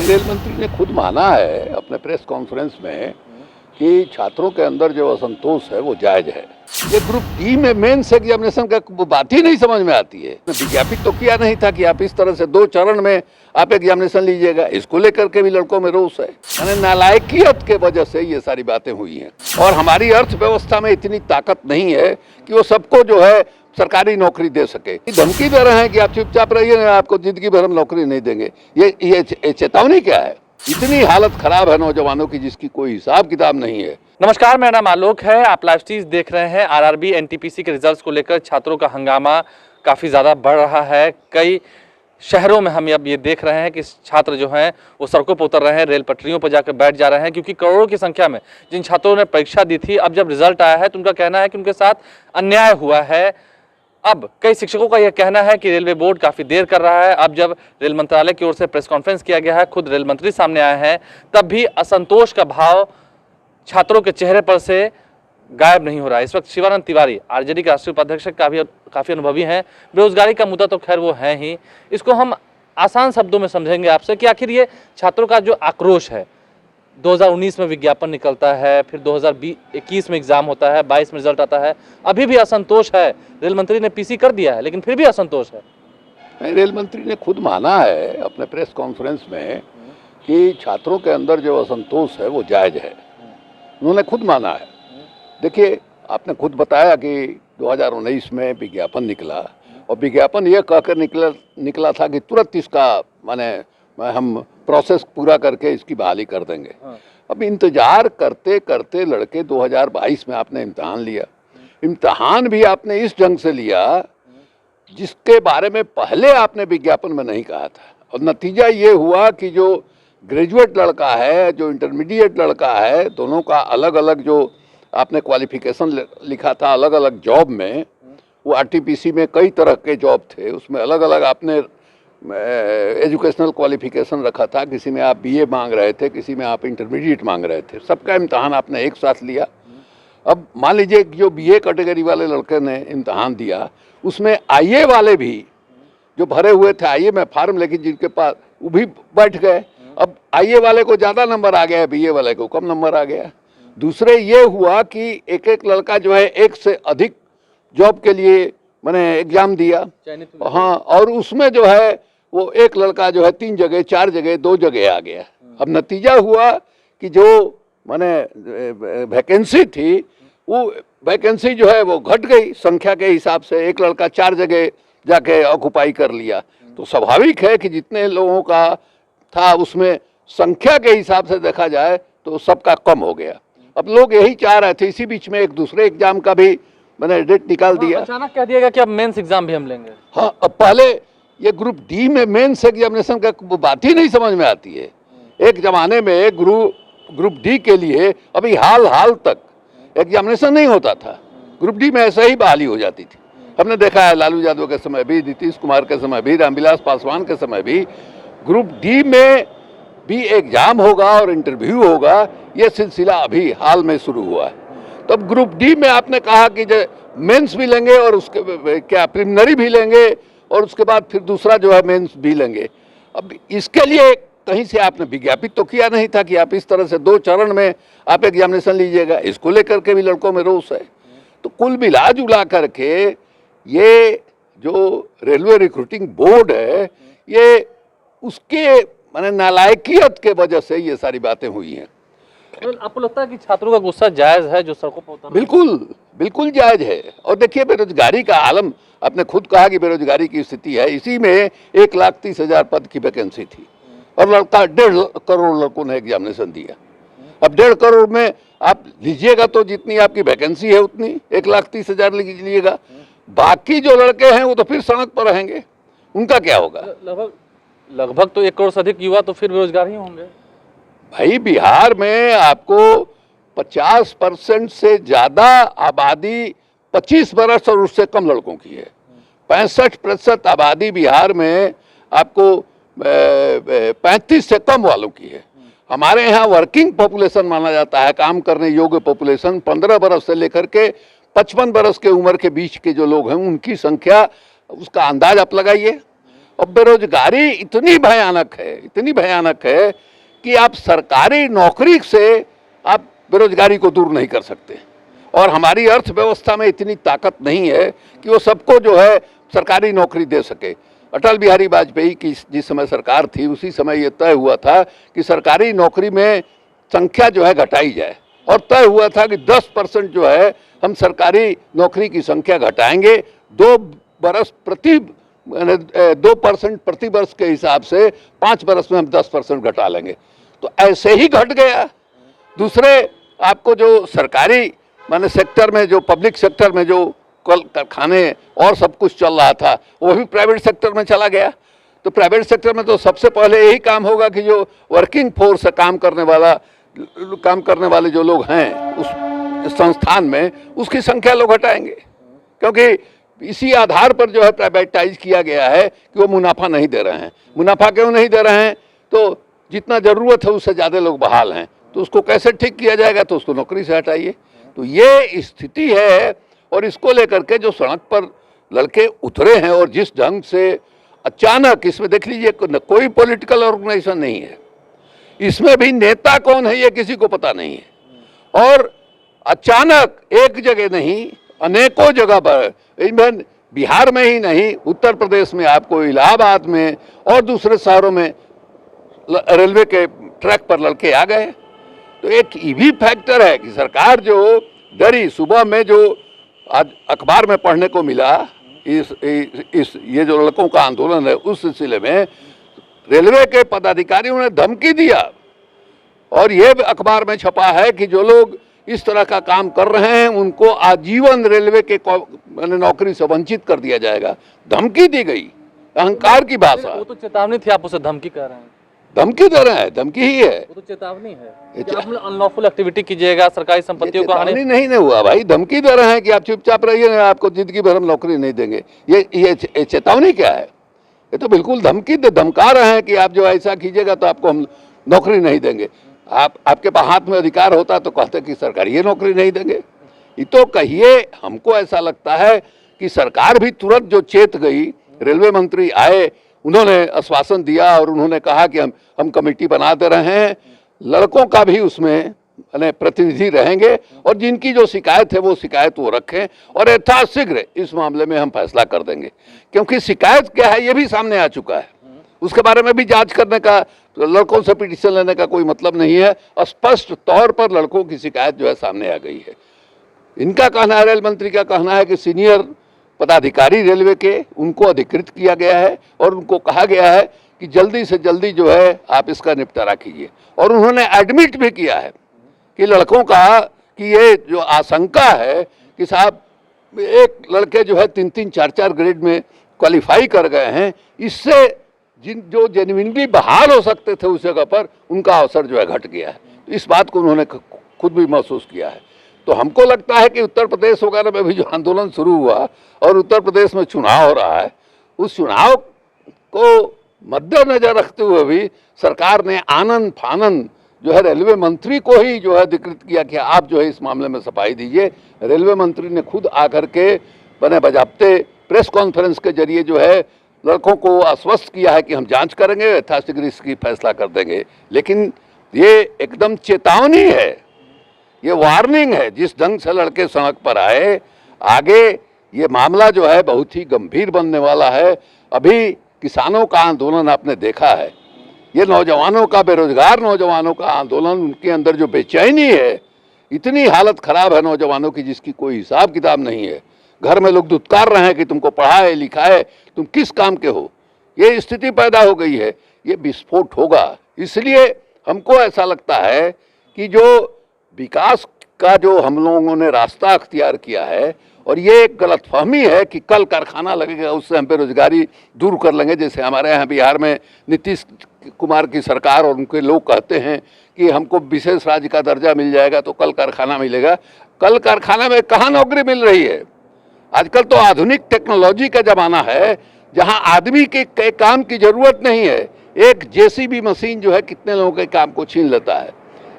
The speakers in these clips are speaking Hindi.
रेल मंत्री ने खुद माना है अपने प्रेस कॉन्फ्रेंस में कि छात्रों के अंदर जो असंतोष है वो जायज है। ये ग्रुप डी में मेंस एग्जामिनेशन का बात ही नहीं समझ में आती है। विज्ञापित तो किया नहीं था कि आप इस तरह से 2 चरण में आप एग्जामिनेशन लीजिएगा। इसको लेकर के भी लड़कों में रोष है। यानी नालायकियत के वजह से ये सारी बातें हुई हैं। और हमारी अर्थव्यवस्था में इतनी ताकत नहीं है कि वो सबको जो है सरकारी नौकरी दे सके। धमकी दे रहे हैं कि आप चुपचाप रहिए, आपको जिंदगी भर हम नौकरी नहीं देंगे। ये चेतावनी क्या है? इतनी हालत खराब है नौजवानों की जिसकी कोई हिसाब किताब नहीं है। नमस्कार, मेरा नाम आलोक है। आप लाइव स्ट्रीम देख रहे हैं। आरआरबी एनटीपीसी के रिजल्ट्स को लेकर छात्रों का हंगामा काफ़ी ज़्यादा बढ़ रहा है। कई शहरों में हम अब ये देख रहे हैं कि छात्र जो हैं वो सड़कों पर उतर रहे हैं, रेल पटरियों पर जाकर बैठ जा रहे हैं, क्योंकि करोड़ों की संख्या में जिन छात्रों ने परीक्षा दी थी, अब जब रिजल्ट आया है तो उनका कहना है कि उनके साथ अन्याय हुआ है। अब कई शिक्षकों का यह कहना है कि रेलवे बोर्ड काफ़ी देर कर रहा है। अब जब रेल मंत्रालय की ओर से प्रेस कॉन्फ्रेंस किया गया है, खुद रेल मंत्री सामने आए हैं, तब भी असंतोष का भाव छात्रों के चेहरे पर से गायब नहीं हो रहा है। इस वक्त शिवानंद तिवारी आरजेडी के राष्ट्रीय उपाध्यक्ष काफ़ी अनुभवी हैं। बेरोजगारी का मुद्दा तो खैर वो है ही। इसको हम आसान शब्दों में समझेंगे आपसे कि आखिर ये छात्रों का जो आक्रोश है, 2019 में विज्ञापन निकलता है, फिर 2021 में एग्जाम होता है, 22 में रिजल्ट आता है, अभी भी असंतोष है। रेल मंत्री ने पीसी कर दिया है लेकिन फिर भी असंतोष है। रेल मंत्री ने खुद माना है अपने प्रेस कॉन्फ्रेंस में कि छात्रों के अंदर जो असंतोष है वो जायज है। उन्होंने खुद माना है। देखिए, आपने खुद बताया कि 2019 में विज्ञापन निकला और विज्ञापन ये कहकर निकला था कि तुरंत इसका हम प्रोसेस पूरा करके इसकी बहाली कर देंगे। अब इंतजार करते करते लड़के 2022 में आपने इम्तहान लिया। इम्तहान भी आपने इस ढंग से लिया जिसके बारे में पहले आपने विज्ञापन में नहीं कहा था। और नतीजा ये हुआ कि जो ग्रेजुएट लड़का है, जो इंटरमीडिएट लड़का है, दोनों का अलग अलग जो आपने क्वालिफिकेशन लिखा था अलग अलग जॉब में, वो आरटीपीसी में कई तरह के जॉब थे, उसमें अलग अलग आपने एजुकेशनल क्वालिफिकेशन रखा था। किसी में आप बीए मांग रहे थे, किसी में आप इंटरमीडिएट मांग रहे थे। सबका इम्तहान आपने एक साथ लिया। अब मान लीजिए कि जो बीए कैटेगरी वाले लड़के ने इम्तहान दिया, उसमें आईए वाले भी जो भरे हुए थे आईए में फार्म, लेकिन जिनके पास वो भी बैठ गए। अब आईए वाले को ज़्यादा नंबर आ गया, बीए वाले को कम नंबर आ गया। दूसरे ये हुआ कि एक एक लड़का जो है एक से अधिक जॉब के लिए एग्ज़ाम दिया। हाँ, और उसमें जो है वो एक लड़का जो है 3 जगह 4 जगह 2 जगह आ गया। अब नतीजा हुआ कि जो वैकेंसी थी, वो वैकेंसी जो है वो घट गई संख्या के हिसाब से। एक लड़का 4 जगह जाके ऑक्युपाई कर लिया। तो स्वाभाविक है कि जितने लोगों का था उसमें संख्या के हिसाब से देखा जाए तो सबका कम हो गया। अब लोग यही चाह रहे थे। इसी बीच में एक दूसरे एग्जाम का भी डेट निकाल दिया। अचानक कह दिया कि अब मेंस एग्जाम भी हम लेंगे। हाँ, अब पहले ये ग्रुप डी में मेंस एग्जामिनेशन का बात ही नहीं समझ में आती है। एक जमाने में ग्रुप डी के लिए अभी हाल तक एग्जामिनेशन नहीं होता था। ग्रुप डी में ऐसे ही बहाली हो जाती थी। हमने देखा है लालू यादव के समय भी, नीतीश कुमार के समय भी, रामविलास पासवान के समय भी ग्रुप डी में भी एग्जाम होगा और इंटरव्यू होगा। ये सिलसिला अभी हाल में शुरू हुआ है। तब ग्रुप डी में आपने कहा कि जो मेंस भी लेंगे और उसके क्या प्रिलिमिनरी भी लेंगे और उसके बाद फिर दूसरा जो है मेंस भी लेंगे। अब इसके लिए कहीं से आपने विज्ञापित तो किया नहीं था कि आप इस तरह से 2 चरण में आप एग्जामिनेशन लीजिएगा। इसको लेकर के भी लड़कों में रोष है। तो कुल मिला जुला करके ये जो रेलवे रिक्रूटिंग बोर्ड है, ये उसके नालायकियत के वजह से ये सारी बातें हुई हैं। आपको लगता है कि छात्रों का गुस्सा जायज है जो सड़कों पर उतर? बिल्कुल जायज है। और देखिए, बेरोजगारी का आलम, आपने खुद कहा कि बेरोजगारी की स्थिति है। इसी में 1,30,000 पद की वैकेंसी थी और 1.5 करोड़ लड़कों ने एग्जामिनेशन दिया। अब 1.5 करोड़ में आप लीजिएगा तो जितनी आपकी वैकेंसी है उतनी 1,30,000 लीजिएगा। बाकी जो लड़के हैं वो तो फिर सड़क पर रहेंगे। उनका क्या होगा? लगभग तो 1 करोड़ से अधिक युवा तो फिर बेरोजगार ही होंगे। भाई, बिहार में आपको 50% से ज़्यादा आबादी 25 वर्ष और उससे कम लड़कों की है। 65% आबादी बिहार में आपको 35 से कम वालों की है। हमारे यहाँ वर्किंग पॉपुलेशन माना जाता है, काम करने योग्य पॉपुलेशन 15 वर्ष से लेकर के 55 वर्ष के उम्र के बीच के जो लोग हैं उनकी संख्या, उसका अंदाज आप लगाइए। और बेरोजगारी इतनी भयानक है कि आप सरकारी नौकरी से आप बेरोजगारी को दूर नहीं कर सकते। और हमारी अर्थव्यवस्था में इतनी ताकत नहीं है कि वो सबको जो है सरकारी नौकरी दे सके। अटल बिहारी वाजपेयी की जिस समय सरकार थी उसी समय ये तय हुआ था कि सरकारी नौकरी में संख्या जो है घटाई जाए, और तय हुआ था कि 10% जो है हम सरकारी नौकरी की संख्या घटाएंगे। 2% प्रति वर्ष के हिसाब से 5 वर्ष में हम 10% घटा लेंगे। तो ऐसे ही घट गया। दूसरे आपको जो सरकारी माने सेक्टर में, जो पब्लिक सेक्टर में जो कल कारखाने और सब कुछ चल रहा था वो भी प्राइवेट सेक्टर में चला गया। तो प्राइवेट सेक्टर में तो सबसे पहले यही काम होगा कि जो वर्किंग फोर्स है, काम करने वाले जो लोग हैं उस संस्थान में, उसकी संख्या लोग घटाएंगे, क्योंकि इसी आधार पर जो है प्राइवेटाइज किया गया है कि वो मुनाफा नहीं दे रहे हैं। मुनाफा क्यों नहीं दे रहे हैं? तो जितना ज़रूरत है उससे ज़्यादा लोग बहाल हैं, तो उसको कैसे ठीक किया जाएगा? तो उसको नौकरी से हटाइए। तो ये स्थिति है, और इसको लेकर के जो सड़क पर लड़के उतरे हैं और जिस ढंग से अचानक, इसमें देख लीजिए कोई पॉलिटिकल ऑर्गेनाइजेशन नहीं है, इसमें भी नेता कौन है ये किसी को पता नहीं है, और अचानक एक जगह नहीं अनेकों जगह पर, इवन बिहार में ही नहीं उत्तर प्रदेश में आपको इलाहाबाद में और दूसरे शहरों में रेलवे के ट्रैक पर लड़के आ गए। तो एक ये भी फैक्टर है कि सरकार जो डरी, सुबह में जो आज अखबार में पढ़ने को मिला, ये जो लड़कों का आंदोलन है उस सिलसिले में रेलवे के पदाधिकारियों ने धमकी दिया, और ये अखबार में छपा है कि जो लोग इस तरह का काम कर रहे हैं उनको आजीवन रेलवे के नौकरी से वंचित कर दिया जाएगा। धमकी दी गई, अहंकार की भाषा। वो तो चेतावनी थी, आप उसे धमकी कह रहे हैं। धमकी दे रहे हैं, धमकी ही है। वो तो चेतावनी है कि आप अनलॉफुल एक्टिविटी कीजिएगा, सरकारी संपत्तियों को हानि नहीं हुआ भाई, धमकी दे रहे हैं कि आप चुपचाप रहिए, आपको जिंदगी भर हम नौकरी नहीं देंगे। ये चेतावनी क्या है? ये तो बिल्कुल धमका रहे हैं कि आप जो ऐसा कीजिएगा तो आपको हम नौकरी नहीं देंगे। आपके पास हाथ में अधिकार होता तो कहते कि सरकार ये नौकरी नहीं देंगे। ये तो कहिए, हमको ऐसा लगता है कि सरकार भी तुरंत जो चेत गई, रेलवे मंत्री आए, उन्होंने आश्वासन दिया और उन्होंने कहा कि हम कमेटी बना दे रहे हैं, लड़कों का भी उसमें प्रतिनिधि रहेंगे, और जिनकी जो शिकायत है वो शिकायत वो रखें, और यथाशीघ्र इस मामले में हम फैसला कर देंगे। क्योंकि शिकायत क्या है ये भी सामने आ चुका है, उसके बारे में भी जांच करने का, लड़कों से पिटीशन लेने का कोई मतलब नहीं है। स्पष्ट तौर पर लड़कों की शिकायत जो है सामने आ गई है। इनका कहना है, रेल मंत्री का कहना है कि सीनियर पदाधिकारी रेलवे के, उनको अधिकृत किया गया है और उनको कहा गया है कि जल्दी से जल्दी जो है आप इसका निपटारा कीजिए। और उन्होंने एडमिट भी किया है कि लड़कों का कि ये जो आशंका है कि साहब एक लड़के जो है 3-3, 4-4 ग्रेड में क्वालिफाई कर गए हैं, इससे जो जेन्युइनली बहाल हो सकते थे उस जगह पर, उनका अवसर जो है घट गया है। तो इस बात को उन्होंने खुद भी महसूस किया है। तो हमको लगता है कि उत्तर प्रदेश वगैरह में भी जो आंदोलन शुरू हुआ और उत्तर प्रदेश में चुनाव हो रहा है, उस चुनाव को मद्देनजर रखते हुए भी सरकार ने आनन फानन जो है रेलवे मंत्री को ही जो है अधिकृत किया कि आप जो है इस मामले में सफाई दीजिए। रेलवे मंत्री ने खुद आकर के बने बजाबते प्रेस कॉन्फ्रेंस के जरिए जो है लड़कों को आश्वस्त किया है कि हम जांच करेंगे, यथाशीघ्र इसकी फैसला कर देंगे। लेकिन ये एकदम चेतावनी है, ये वार्निंग है। जिस ढंग से लड़के सड़क पर आए, आगे ये मामला जो है बहुत ही गंभीर बनने वाला है। अभी किसानों का आंदोलन आपने देखा है, ये नौजवानों का, बेरोजगार नौजवानों का आंदोलन, उनके अंदर जो बेचैनी है, इतनी हालत खराब है नौजवानों की जिसकी कोई हिसाब किताब नहीं है। घर में लोग दुत्कार रहे हैं कि तुमको पढ़ा है लिखा है, तुम किस काम के हो। ये स्थिति पैदा हो गई है, ये विस्फोट होगा। इसलिए हमको ऐसा लगता है कि जो विकास का जो हम लोगों ने रास्ता अख्तियार किया है, और ये एक गलतफहमी है कि कल कारखाना लगेगा उससे हम बेरोजगारी दूर कर लेंगे। जैसे हमारे यहाँ बिहार में नीतीश कुमार की सरकार और उनके लोग कहते हैं कि हमको विशेष राज्य का दर्जा मिल जाएगा तो कल कारखाना मिलेगा। कल कारखाना में कहाँ नौकरी मिल रही है? आजकल तो आधुनिक टेक्नोलॉजी का ज़माना है, जहाँ आदमी के काम की ज़रूरत नहीं है। एक जेसीबी मशीन जो है कितने लोगों के काम को छीन लेता है।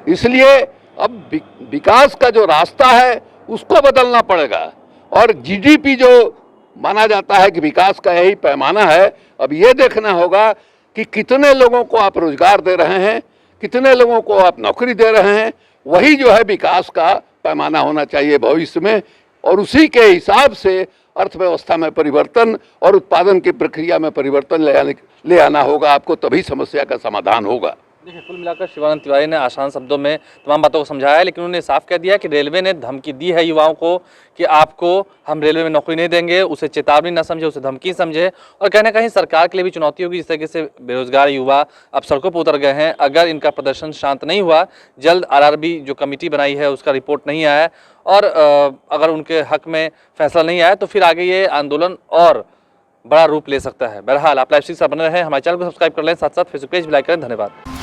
इसलिए अब विकास का जो रास्ता है उसको बदलना पड़ेगा, और जीडीपी जो माना जाता है कि विकास का यही पैमाना है। अब ये देखना होगा कि कितने लोगों को आप रोजगार दे रहे हैं, कितने लोगों को आप नौकरी दे रहे हैं, वही जो है विकास का पैमाना होना चाहिए भविष्य में। और उसी के हिसाब से अर्थव्यवस्था में परिवर्तन और उत्पादन की प्रक्रिया में परिवर्तन ले आना होगा आपको, तभी समस्या का समाधान होगा। देखिए, कुल मिलाकर शिवानंद तिवारी ने आसान शब्दों में तमाम बातों को समझाया है, लेकिन उन्होंने साफ कह दिया कि रेलवे ने धमकी दी है युवाओं को कि आपको हम रेलवे में नौकरी नहीं देंगे। उसे चेतावनी न समझे, उसे धमकी समझे। और कहीं ना कहीं सरकार के लिए भी चुनौती होगी, जिस तरीके से बेरोजगार युवा अब सड़कों पर उतर गए हैं। अगर इनका प्रदर्शन शांत नहीं हुआ, जल्द आरआरबी जो कमेटी बनाई है उसका रिपोर्ट नहीं आया और अगर उनके हक में फैसला नहीं आया, तो फिर आगे ये आंदोलन और बड़ा रूप ले सकता है। बहरहाल आप लाइव स्ट्रीम से बने रहें, हमारे चैनल को सब्सक्राइब कर लें, साथ साथ फेसबुक पेज भी लाइक करें। धन्यवाद।